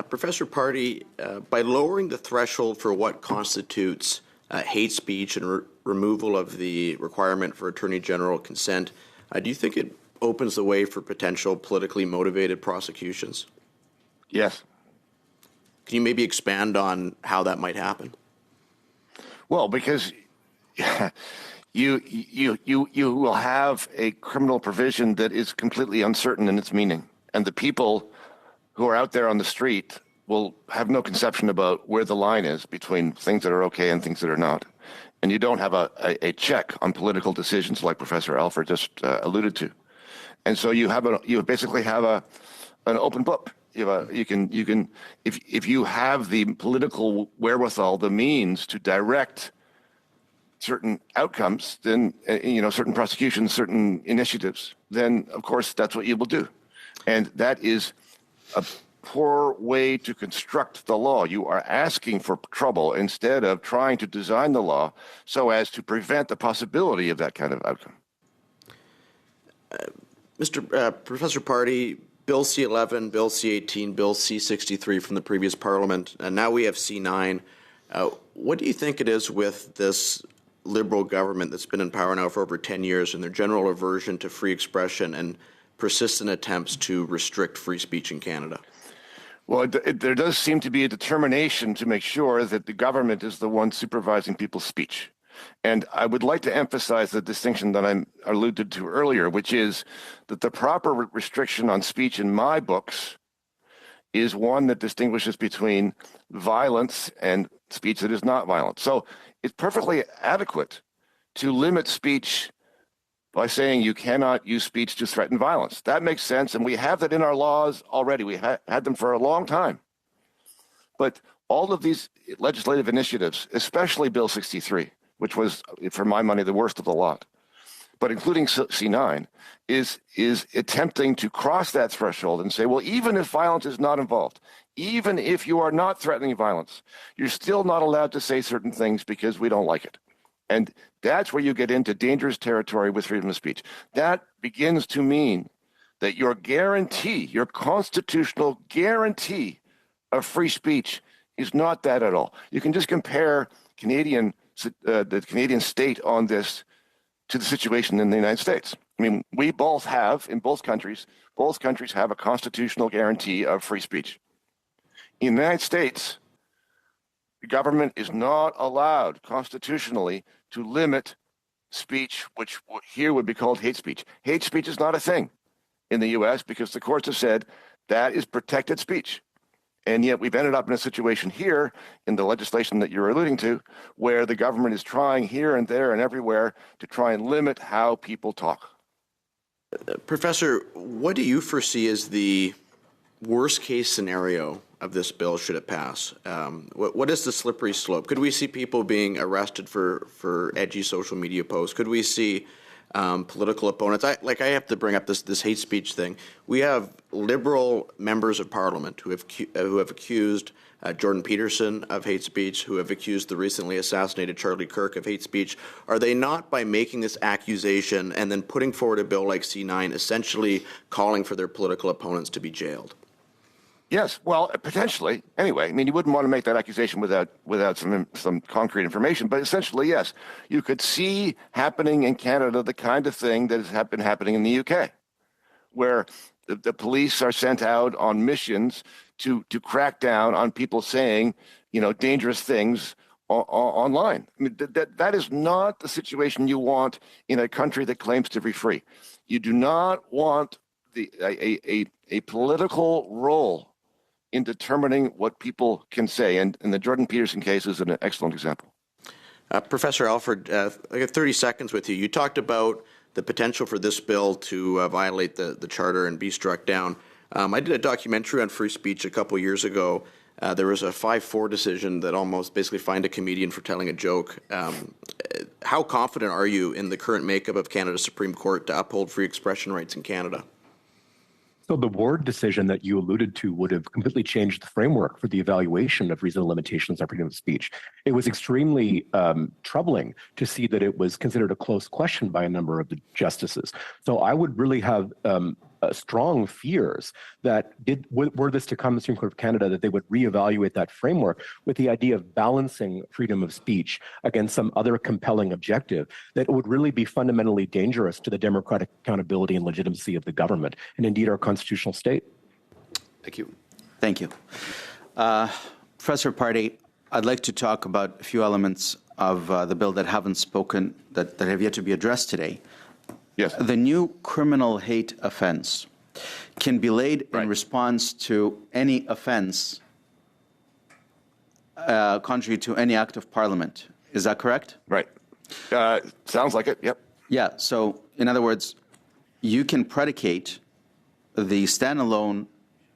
Professor Party, by lowering the threshold for what constitutes hate speech and removal of the requirement for Attorney General consent, do you think it opens the way for potential politically motivated prosecutions? Yes. Can you maybe expand on how that might happen? Well, because you will have a criminal provision that is completely uncertain in its meaning, and the people who are out there on the street will have no conception about where the line is between things that are okay and things that are not. And you don't have a check on political decisions like Professor Alford just alluded to. And so you basically have an open book. If you have the political wherewithal, the means to direct certain outcomes, then certain prosecutions, certain initiatives, then of course that's what you will do. And that is a poor way to construct the law. You are asking for trouble instead of trying to design the law so as to prevent the possibility of that kind of outcome. Professor Party, Bill C-11, Bill C-18, Bill C-63 from the previous Parliament, and now we have C-9. What do you think it is with this Liberal government that's been in power now for over 10 years and their general aversion to free expression and persistent attempts to restrict free speech in Canada? Well, there does seem to be a determination to make sure that the government is the one supervising people's speech. And I would like to emphasize the distinction that I alluded to earlier, which is that the proper restriction on speech in my books is one that distinguishes between violence and speech that is not violent. So it's perfectly adequate to limit speech by saying you cannot use speech to threaten violence. That makes sense, and we have that in our laws already. We had them for a long time. But all of these legislative initiatives, especially Bill 63, which was, for my money, the worst of the lot, but including C-9, is attempting to cross that threshold and say, well, even if violence is not involved, even if you are not threatening violence, you're still not allowed to say certain things because we don't like it. And that's where you get into dangerous territory with freedom of speech. That begins to mean that your guarantee, your constitutional guarantee of free speech is not that at all. You can just compare the Canadian state on this to the situation in the United States. I mean, we both have, in both countries have a constitutional guarantee of free speech. In the United States, the government is not allowed constitutionally to limit speech, which here would be called hate speech. Hate speech is not a thing in the U.S. because the courts have said that is protected speech. And yet we've ended up in a situation here in the legislation that you're alluding to, where the government is trying here and there and everywhere to try and limit how people talk. Professor, what do you foresee as the worst case scenario of this bill should it pass? What is the slippery slope? Could we see people being arrested for edgy social media posts? Could we see political opponents? I have to bring up this hate speech thing. We have Liberal members of Parliament who have accused Jordan Peterson of hate speech, who have accused the recently assassinated Charlie Kirk of hate speech. Are they not, by making this accusation and then putting forward a bill like C-9, essentially calling for their political opponents to be jailed? Yes, well, potentially. Anyway, I mean, you wouldn't want to make that accusation without some concrete information, but essentially, yes, you could see happening in Canada the kind of thing that has been happening in the UK, where the police are sent out on missions to crack down on people saying, dangerous things online. I mean, that is not the situation you want in a country that claims to be free. You do not want a political role in determining what people can say. And the Jordan Peterson case is an excellent example. Professor Alford, I got 30 seconds with you. You talked about the potential for this bill to violate the charter and be struck down. I did a documentary on free speech a couple years ago. There was a 5-4 decision that almost basically fined a comedian for telling a joke. How confident are you in the current makeup of Canada's Supreme Court to uphold free expression rights in Canada? So the Ward decision that you alluded to would have completely changed the framework for the evaluation of reasonable limitations on freedom of speech. It was extremely troubling to see that it was considered a close question by a number of the justices. So I would really have strong fears that were this to come to the Supreme Court of Canada, that they would reevaluate that framework with the idea of balancing freedom of speech against some other compelling objective that would really be fundamentally dangerous to the democratic accountability and legitimacy of the government and indeed our constitutional state. Thank you. Thank you. Professor Party, I'd like to talk about a few elements of the bill that haven't spoken, that have yet to be addressed today. Yes. The new criminal hate offense can be laid in response to any offense contrary to any act of Parliament. Is that correct? Right. Sounds like it. Yep. Yeah. So, in other words, you can predicate the standalone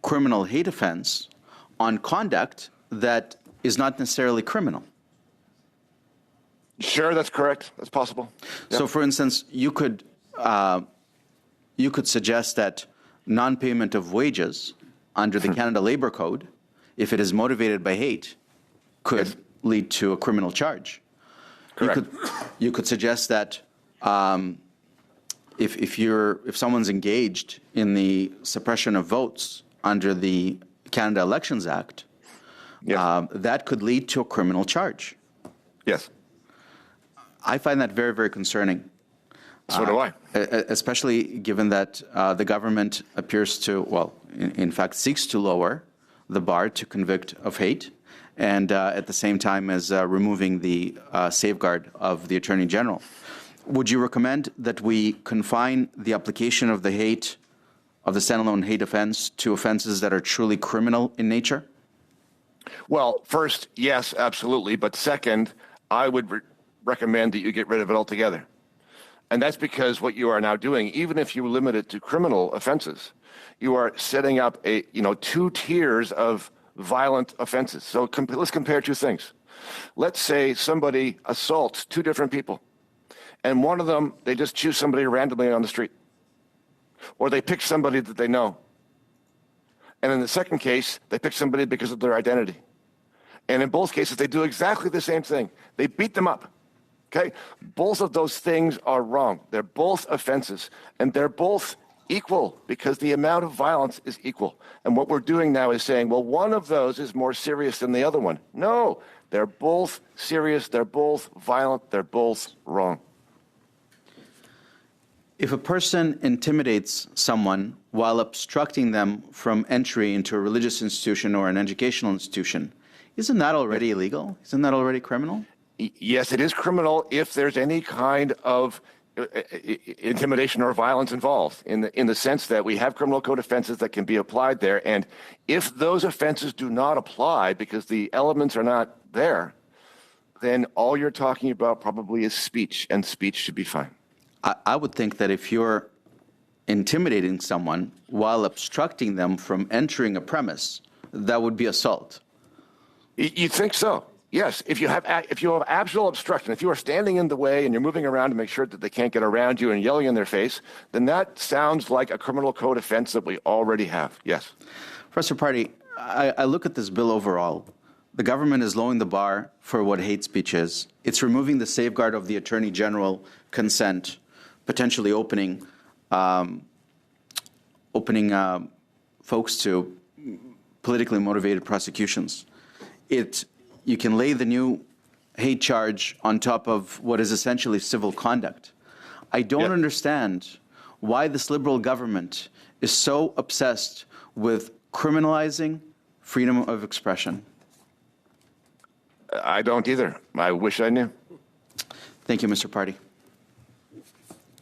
criminal hate offense on conduct that is not necessarily criminal. Sure, that's correct. That's possible. Yep. So, for instance, you could suggest that non-payment of wages under the Canada Labour Code, if it is motivated by hate, could lead to a criminal charge. Correct. You could suggest that if someone's engaged in the suppression of votes under the Canada Elections Act, that could lead to a criminal charge. Yes. I find that very, very concerning. So do I. Especially given that the government appears to, well, in fact, seeks to lower the bar to convict of hate, and at the same time as removing the safeguard of the Attorney General. Would you recommend that we confine the application of the standalone hate offense to offenses that are truly criminal in nature? Well, first, yes, absolutely. But second, I would recommend that you get rid of it altogether. And that's because what you are now doing, even if you limit it to criminal offenses, you are setting up two tiers of violent offenses. So let's compare two things. Let's say somebody assaults two different people, and one of them, they just choose somebody randomly on the street, or they pick somebody that they know. And in the second case, they pick somebody because of their identity. And in both cases, they do exactly the same thing. They beat them up. Okay? Both of those things are wrong. They're both offenses, and they're both equal because the amount of violence is equal. And what we're doing now is saying, well, one of those is more serious than the other one. No, they're both serious, they're both violent, they're both wrong. If a person intimidates someone while obstructing them from entry into a religious institution or an educational institution, isn't that already illegal? Isn't that already criminal? Yes, it is criminal if there's any kind of intimidation or violence involved, in the sense that we have criminal code offenses that can be applied there. And if those offenses do not apply because the elements are not there, then all you're talking about probably is speech, and speech should be fine. I would think that if you're intimidating someone while obstructing them from entering a premise, that would be assault. You think so? Yes. If you have absolute obstruction, if you are standing in the way and you're moving around to make sure that they can't get around you and yelling in their face, then that sounds like a criminal code offense that we already have. Yes. Professor Party, I look at this bill overall. The government is lowering the bar for what hate speech is. It's removing the safeguard of the Attorney General consent, potentially opening folks to politically motivated prosecutions. You can lay the new hate charge on top of what is essentially civil conduct. I don't understand why this Liberal government is so obsessed with criminalizing freedom of expression. I don't either. I wish I knew. Thank you, Mr. Party.